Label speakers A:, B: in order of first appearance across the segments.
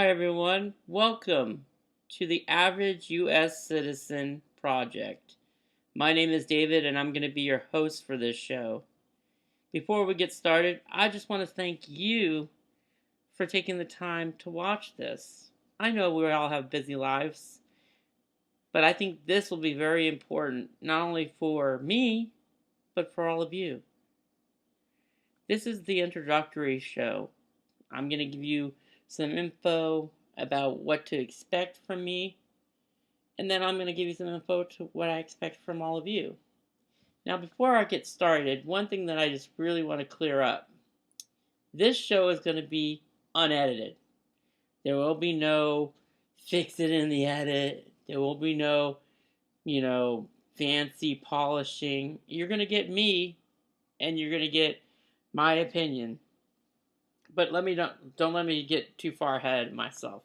A: Hi, everyone. Welcome to the Average U.S. Citizen Project. My name is David, and I'm going to be your host for this show. Before we get started, I just want to thank you for taking the time to watch this. I know we all have busy lives, but I think this will be very important, not only for me, but for all of you. This is the introductory show. I'm going to give you some info about what to expect from me, and then I'm going to give you some info to what I expect from all of you. Now, before I get started, one thing that I just really want to clear up. This show is going to be unedited. There will be no fix it in the edit. There will be no, fancy polishing. You're going to get me, and you're going to get my opinion. But don't let me get too far ahead of myself,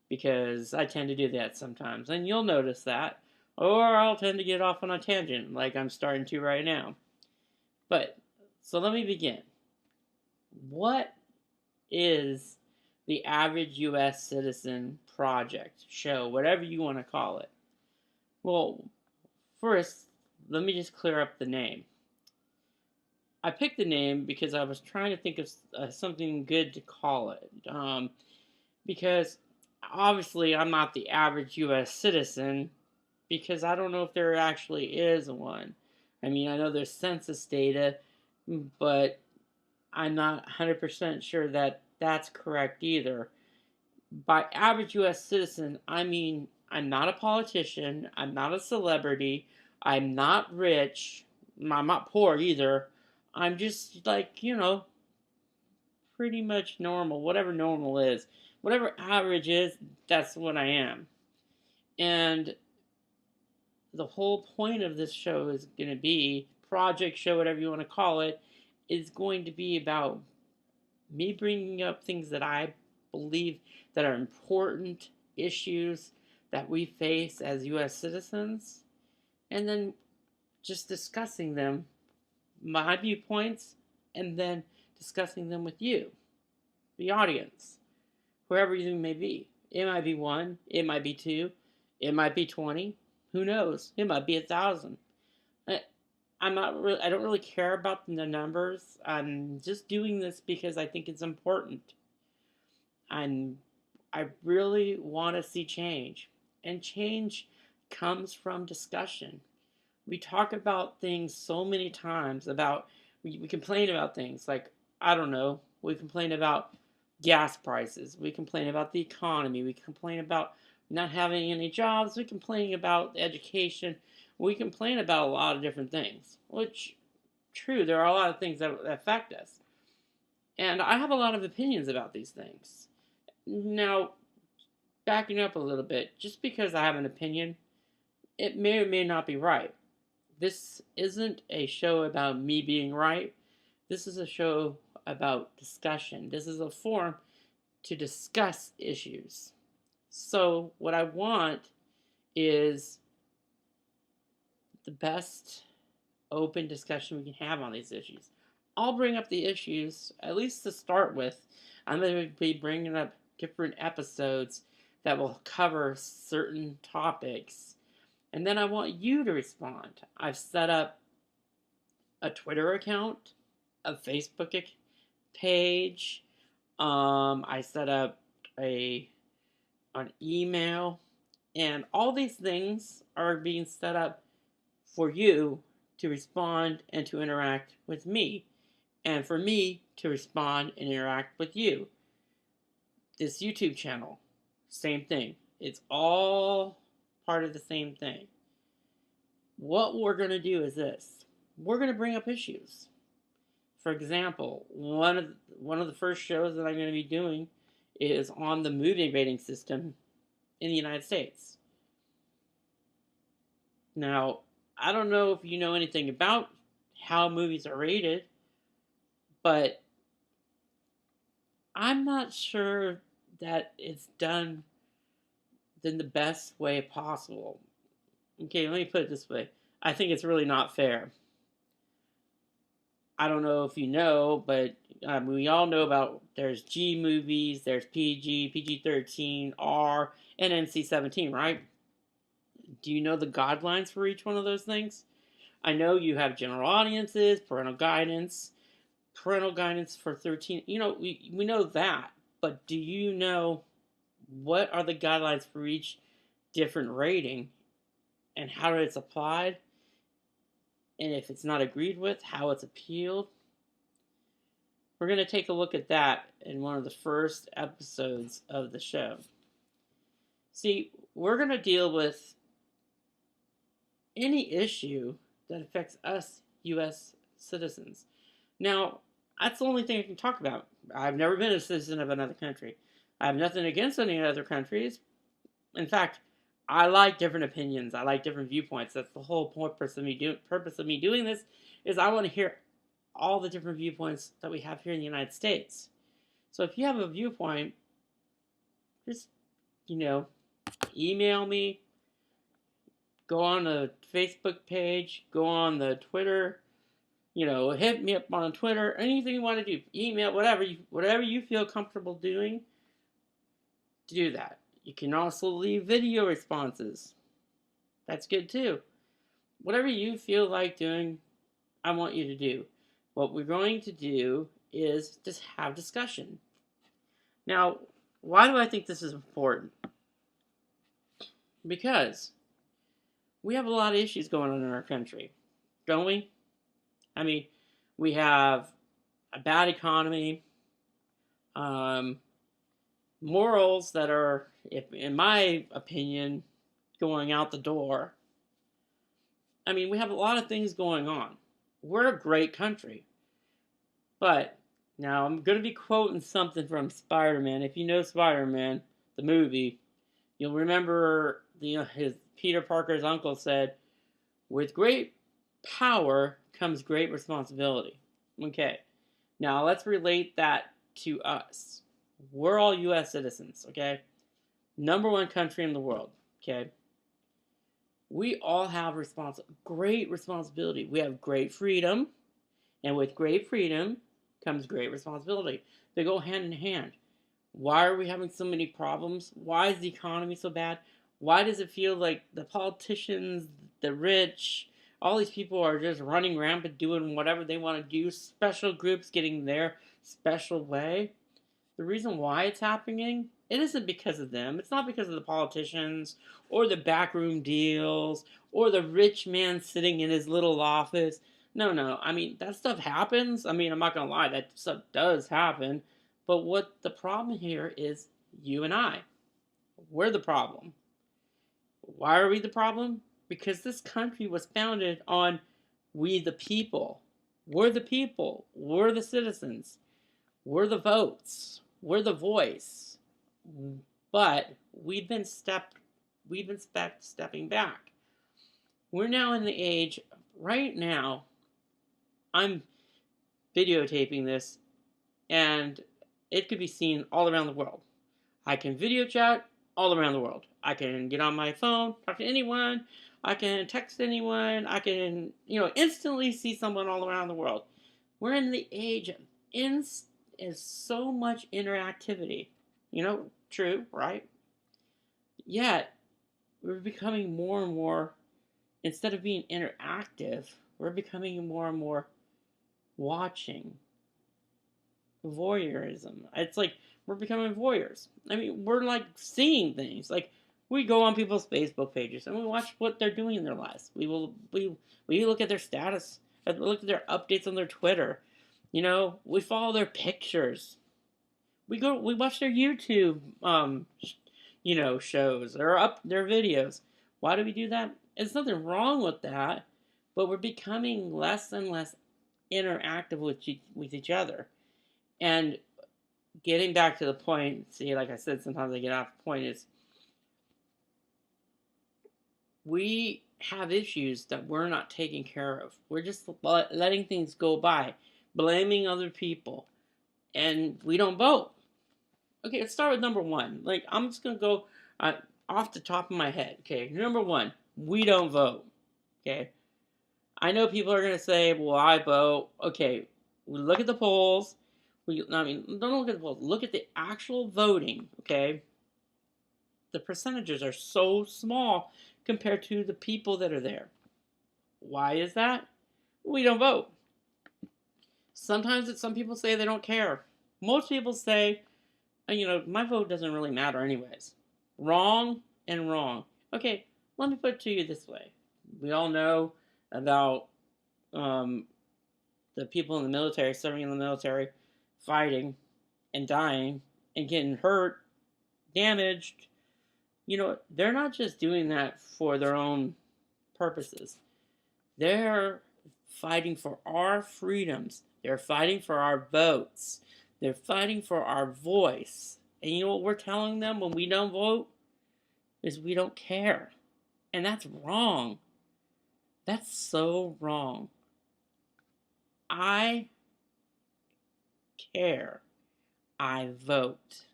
A: because I tend to do that sometimes, and you'll notice that. Or I'll tend to get off on a tangent, like I'm starting to right now. But, so let me begin. What is the Average U.S. Citizen Project, show, whatever you want to call it? Well, first, let me just clear up the name. I picked the name because I was trying to think of something good to call it. Because obviously I'm not the average U.S. citizen, because I don't know if there actually is one. I mean, I know there's census data, but I'm not 100% sure that that's correct either. By average U.S. citizen, I mean I'm not a politician, I'm not a celebrity, I'm not rich, I'm not poor either. I'm just like, pretty much normal, whatever normal is. Whatever average is, that's what I am. And the whole point of this show is going to be, project show, whatever you want to call it, is going to be about me bringing up things that I believe that are important issues that we face as U.S. citizens, and then just discussing them, my viewpoints, and then discussing them with you, the audience, whoever you may be. It might be one, it might be two, it might be 20. Who knows? It might be 1,000. I don't really care about the numbers. I'm just doing this because I think it's important. I really want to see change, and change comes from discussion. We talk about things so many times about, we complain about things like, I don't know, we complain about gas prices, we complain about the economy, we complain about not having any jobs, we complain about education, we complain about a lot of different things, which, true, there are a lot of things that affect us. And I have a lot of opinions about these things. Now, backing up a little bit, just because I have an opinion, it may or may not be right. This isn't a show about me being right. This is a show about discussion. This is a forum to discuss issues. So, what I want is the best open discussion we can have on these issues. I'll bring up the issues, at least to start with. I'm going to be bringing up different episodes that will cover certain topics. And then I want you to respond. I've set up a Twitter account, a Facebook page. I set up an email, and all these things are being set up for you to respond and to interact with me, and for me to respond and interact with you. This YouTube channel, same thing. It's all part of the same thing. What we're going to do is this. We're going to bring up issues. For example, one of the first shows that I'm going to be doing is on the movie rating system in the United States. Now, I don't know if you know anything about how movies are rated, but I'm not sure that it's done in the best way possible. Okay, let me put it this way. I think it's really not fair. I don't know if you know, but we all know about there's G movies, there's PG, PG-13, R, and NC-17, right? Do you know the guidelines for each one of those things? I know you have general audiences, parental guidance for 13. We know that, but do you know what are the guidelines for each different rating and how it's applied? And if it's not agreed with, how it's appealed? We're going to take a look at that in one of the first episodes of the show. See, we're going to deal with any issue that affects us U.S. citizens. Now, that's the only thing I can talk about. I've never been a citizen of another country. I have nothing against any other countries. In fact, I like different opinions. I like different viewpoints. That's the whole purpose of me doing this is I want to hear all the different viewpoints that we have here in the United States. So if you have a viewpoint, just, email me, go on the Facebook page, go on the Twitter, hit me up on Twitter, anything you want to do, email, whatever you feel comfortable doing, do that. You can also leave video responses. That's good too. Whatever you feel like doing, I want you to do. What we're going to do is just have discussion. Now, why do I think this is important? Because we have a lot of issues going on in our country, don't we? I mean, we have a bad economy, morals that are, in my opinion, going out the door. I mean, we have a lot of things going on. We're a great country. But now I'm going to be quoting something from Spider-Man. If you know Spider-Man, the movie, you'll remember his Peter Parker's uncle said, "With great power comes great responsibility." Okay. Now let's relate that to us. We're all U.S. citizens, okay? Number one country in the world, okay? We all have great responsibility. We have great freedom, and with great freedom comes great responsibility. They go hand in hand. Why are we having so many problems? Why is the economy so bad? Why does it feel like the politicians, the rich, all these people are just running rampant doing whatever they want to do, special groups getting their special way? The reason why it's happening, it isn't because of them. It's not because of the politicians or the backroom deals or the rich man sitting in his little office. No. I mean, that stuff happens. I mean, I'm not going to lie. That stuff does happen. But what the problem here is you and I. We're the problem. Why are we the problem? Because this country was founded on we the people. We're the people. We're the citizens. We're the votes. We're the voice. But we've been stepping back. We're now in the age, right now, I'm videotaping this, and it could be seen all around the world. I can video chat all around the world. I can get on my phone, talk to anyone. I can text anyone. I can, instantly see someone all around the world. We're in the age of is so much interactivity. True, right? Yet, we're becoming more and more, instead of being interactive, we're becoming more and more watching. Voyeurism. It's like we're becoming voyeurs. I mean, we're like seeing things. Like, we go on people's Facebook pages and we watch what they're doing in their lives. We look at their status, look at their updates on their Twitter. We follow their pictures. We watch their YouTube, shows or up their videos. Why do we do that? There's nothing wrong with that, but we're becoming less and less interactive with each other. And getting back to the point, see, like I said, sometimes I get off the point, is we have issues that we're not taking care of. We're just letting things go by, blaming other people, and we don't vote. Okay, let's start with number one. Like, I'm just going to go off the top of my head. Okay, number one, we don't vote. Okay, I know people are going to say, well, I vote. Okay, we look at the polls. Don't look at the polls. Look at the actual voting, okay? The percentages are so small compared to the people that are there. Why is that? We don't vote. Sometimes some people say they don't care. Most people say, my vote doesn't really matter anyways. Wrong and wrong. Okay, let me put it to you this way. We all know about um, the people in the military, serving in the military, fighting and dying and getting hurt, damaged. They're not just doing that for their own purposes. They're fighting for our freedoms. They're fighting for our votes. They're fighting for our voice. And you know what we're telling them when we don't vote? Is we don't care. And that's wrong. That's so wrong. I care. I vote.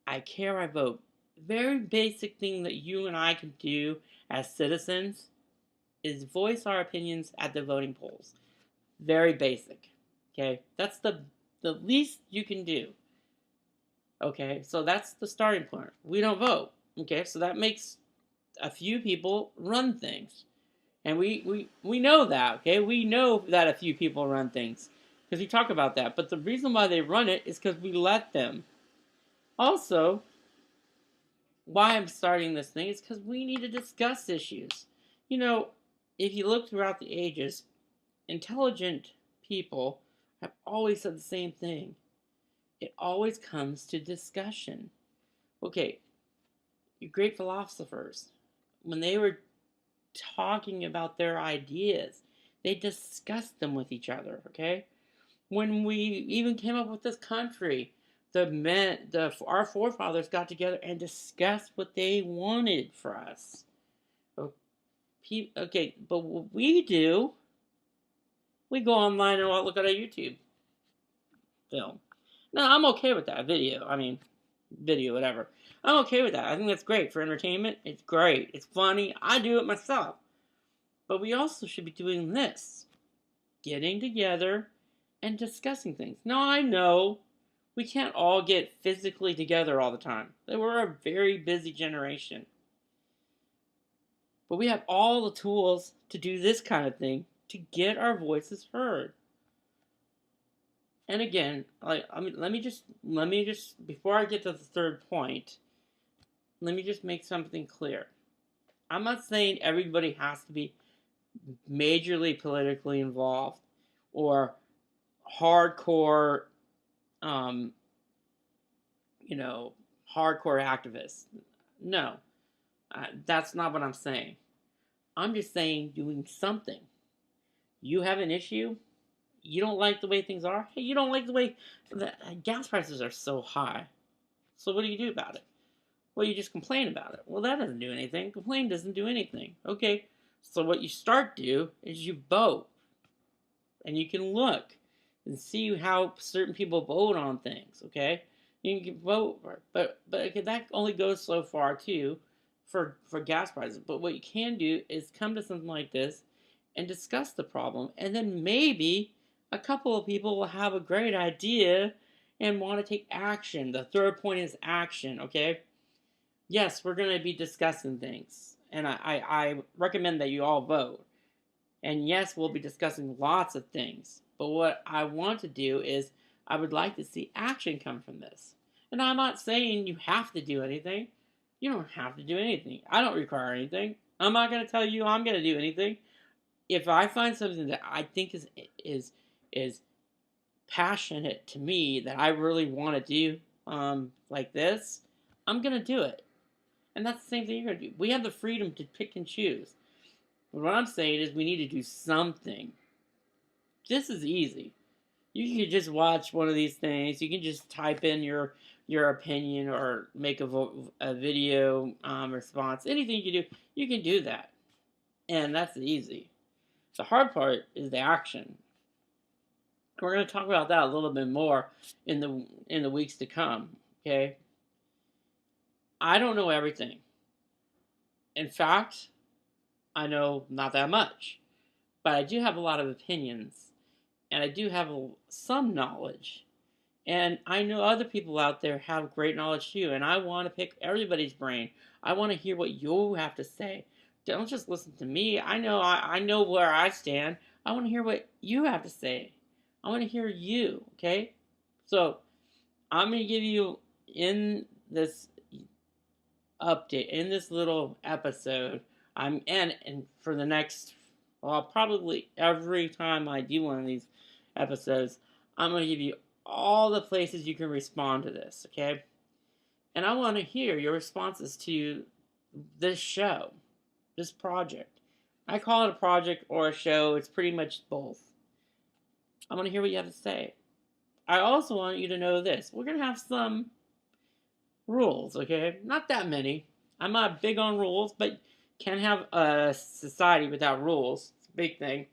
A: I care, I vote. Very basic thing that you and I can do as citizens is voice our opinions at the voting polls. Very basic. Okay? That's the least you can do. Okay? So that's the starting point. We don't vote. Okay? So that makes a few people run things. And we know that, okay? We know that a few people run things. Because we talk about that. But the reason why they run it is because we let them. Also, why I'm starting this thing is because we need to discuss issues. If you look throughout the ages, intelligent people have always said the same thing. It always comes to discussion. Okay, your great philosophers, when they were talking about their ideas, they discussed them with each other, okay? When we even came up with this country, our forefathers got together and discussed what they wanted for us. Okay, but what we do, we go online and look at a YouTube film. Now, I'm okay with that. Video, whatever. I'm okay with that. I think that's great for entertainment. It's great. It's funny. I do it myself. But we also should be doing this. Getting together and discussing things. Now, I know we can't all get physically together all the time. We're a very busy generation. But we have all the tools to do this kind of thing to get our voices heard. And again, let me just before I get to the third point, let me just make something clear. I'm not saying everybody has to be majorly politically involved or hardcore, um, hardcore activists. No, that's not what I'm saying. I'm just saying doing something. You have an issue. You don't like the way things are. Hey, you don't like the way the gas prices are so high. So what do you do about it? Well, you just complain about it. Well, that doesn't do anything. Complain doesn't do anything. Okay, so what you start do is you vote. And you can look and see how certain people vote on things, okay? You can vote for it. But okay, that only goes so far, too, for gas prices. But what you can do is come to something like this and discuss the problem. And then maybe a couple of people will have a great idea and want to take action. The third point is action, okay? Yes, we're going to be discussing things. And I recommend that you all vote. And yes, we'll be discussing lots of things. But what I want to do is I would like to see action come from this. And I'm not saying you have to do anything. You don't have to do anything. I don't require anything. I'm not going to tell you I'm going to do anything. If I find something that I think is passionate to me that I really want to do like this, I'm going to do it. And that's the same thing you're going to do. We have the freedom to pick and choose. But what I'm saying is we need to do something. This is easy. You can just watch one of these things. You can just type in your opinion or make a video response. Anything you can do that. And that's easy. The hard part is the action. We're going to talk about that a little bit more in the weeks to come. Okay? I don't know everything. In fact, I know not that much. but I do have a lot of opinions, and I do have some knowledge. And I know other people out there have great knowledge too, and I want to pick everybody's brain. I want to hear what you have to say. Don't just listen to me. I know where I stand. I want to hear what you have to say. I want to hear you, okay? So, I'm going to give you in this update, in this little episode, and for the next, well, probably every time I do one of these episodes, I'm going to give you all the places you can respond to this, okay? And I want to hear your responses to this show, this project. I call it a project or a show, it's pretty much both. I want to hear what you have to say. I also want you to know this. We're going to have some rules, okay? Not that many. I'm not big on rules, but can't have a society without rules. It's a big thing.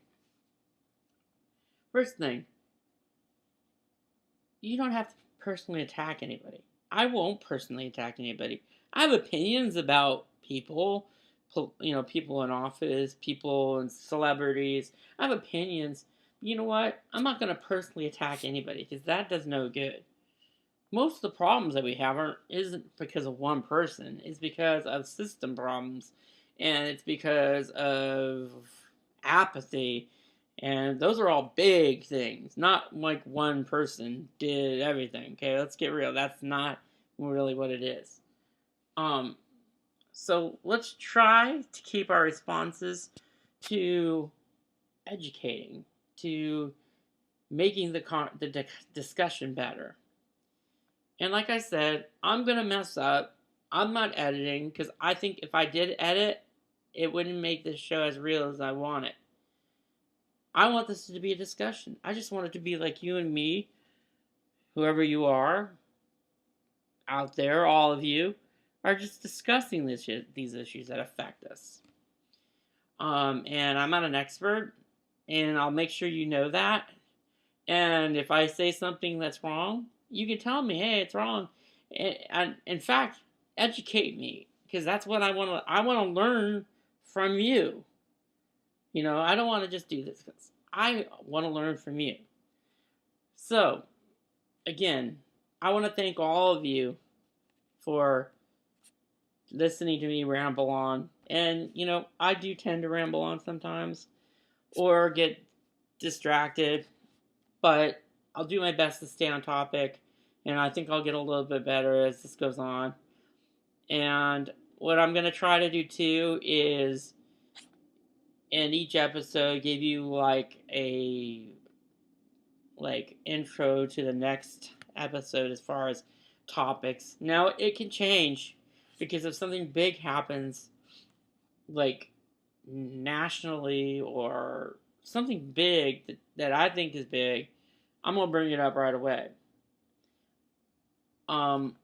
A: First thing, you don't have to personally attack anybody. I won't personally attack anybody. I have opinions about people, people in office, people and celebrities. I have opinions. You know what? I'm not going to personally attack anybody because that does no good. Most of the problems that we have isn't because of one person. It's because of system problems, and it's because of apathy, and those are all big things. Not like one person did everything. Okay, let's get real. That's not really what it is. Um, so let's try to keep our responses to educating, to making the discussion better. And like I said, I'm going to mess up. I'm not editing because I think if I did edit, it wouldn't make this show as real as I want it. I want this to be a discussion. I just want it to be like you and me, whoever you are out there, all of you, are just discussing these issues that affect us. And I'm not an expert, and I'll make sure you know that. And if I say something that's wrong, you can tell me, hey, it's wrong. And in fact, educate me because that's what I want to. I want to learn from you. I don't want to just do this because I want to learn from you. So, again, I want to thank all of you for listening to me ramble on. And, I do tend to ramble on sometimes or get distracted, but I'll do my best to stay on topic, and I think I'll get a little bit better as this goes on. And what I'm going to try to do too is in each episode give you like a intro to the next episode as far as topics. Now it can change because if something big happens like nationally or something big that I think is big, I'm going to bring it up right away. I'm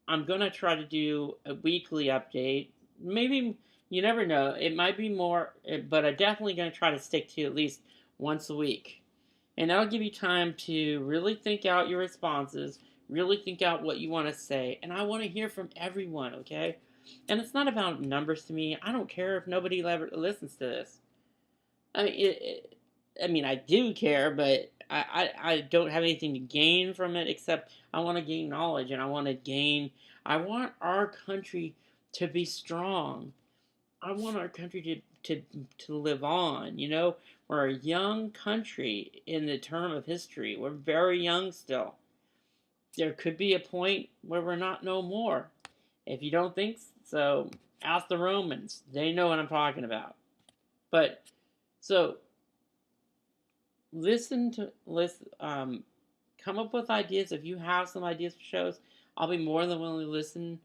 A: going to try to do a weekly update. Maybe, you never know. It might be more, but I'm definitely going to try to stick to at least once a week. And that'll give you time to really think out your responses, really think out what you want to say. And I want to hear from everyone, okay? And it's not about numbers to me. I don't care if nobody ever listens to this. I mean, I do care, but I don't have anything to gain from it except I want to gain knowledge and I want our country to be strong. I want our country to live on, We're a young country in the term of history. We're very young still. There could be a point where we're not no more. If you don't think so, ask the Romans. They know what I'm talking about. But, so, come up with ideas. If you have some ideas for shows, I'll be more than willing to listen.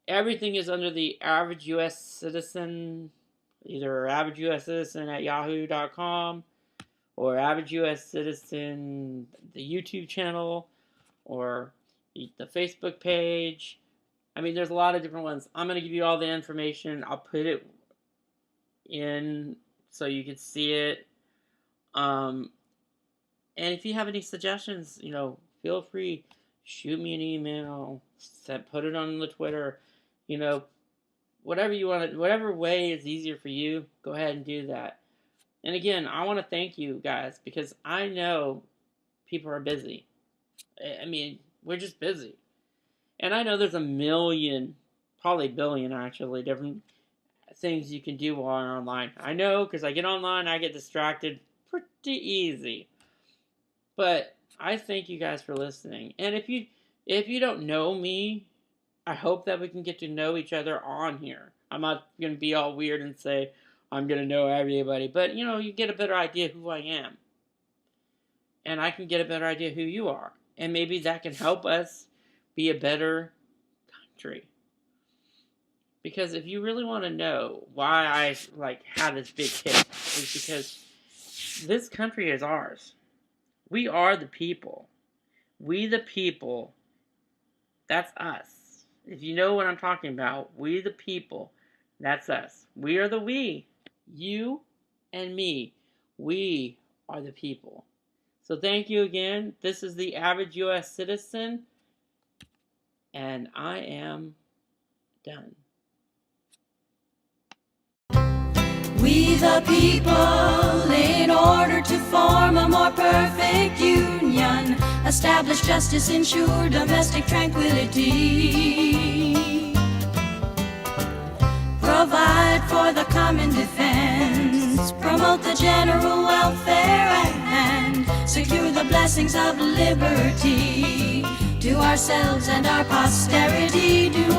A: Everything is under the average U.S. citizen, either average U.S. citizen at yahoo.com or average U.S. citizen, the YouTube channel, or the Facebook page. I mean, there's a lot of different ones. I'm going to give you all the information. I'll put it in so you can see it. And if you have any suggestions, feel free. Shoot me an email. Put it on the Twitter. whatever you want to, whatever way is easier for you, go ahead and do that. And again, I want to thank you guys because I know people are busy. I mean, we're just busy. And I know there's a million, probably billion actually, different things you can do while you're online. I know because I get online, I get distracted pretty easy. But I thank you guys for listening. And if you don't know me, I hope that we can get to know each other on here. I'm not going to be all weird and say I'm going to know everybody. But, you get a better idea who I am. And I can get a better idea who you are. And maybe that can help us be a better country. Because if you really want to know why I had this big hit, is because this country is ours. We are the people. We the people. That's us. If you know what I'm talking about, we the people. That's us. We are the we. You and me. We are the people. So thank you again. This is the Average U.S. Citizen. And I am done.
B: We the people, in order to form a more perfect union, establish justice, ensure domestic tranquility, provide for the common defense, promote the general welfare, and secure the blessings of liberty to ourselves and our posterity. Do